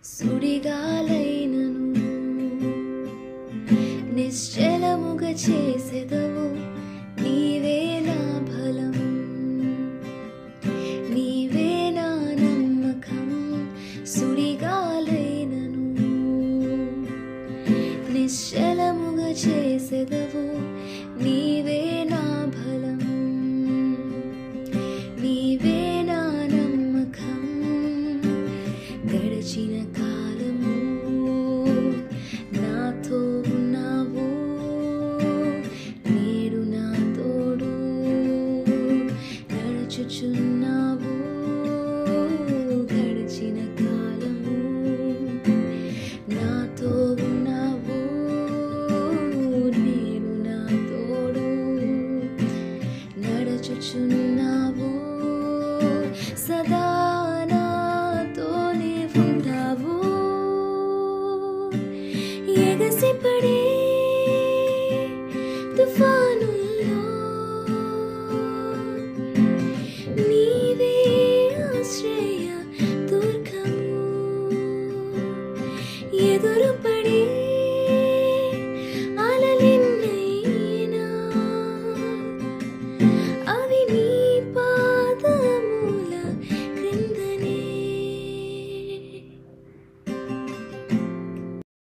సుడిగాలైనను నిశ్చలముగా చేసెదవు నీవే నా బలం నీవే నా నమ్మకం సుడిగాలైనను నిశ్చలముగా చేసెదవు నీవే నా బలం నీవే నా నమ్మకం గడిచిన కాలము నాతో ఉన్నావు నేడు నా తోడు నడుచుచున్నావు గడిచిన కాలము నాతో ఉన్నావు నేడు నా తోడు నడుచుచున్నావు సదా నాతోనే ఉంటావు ఎగసిపడే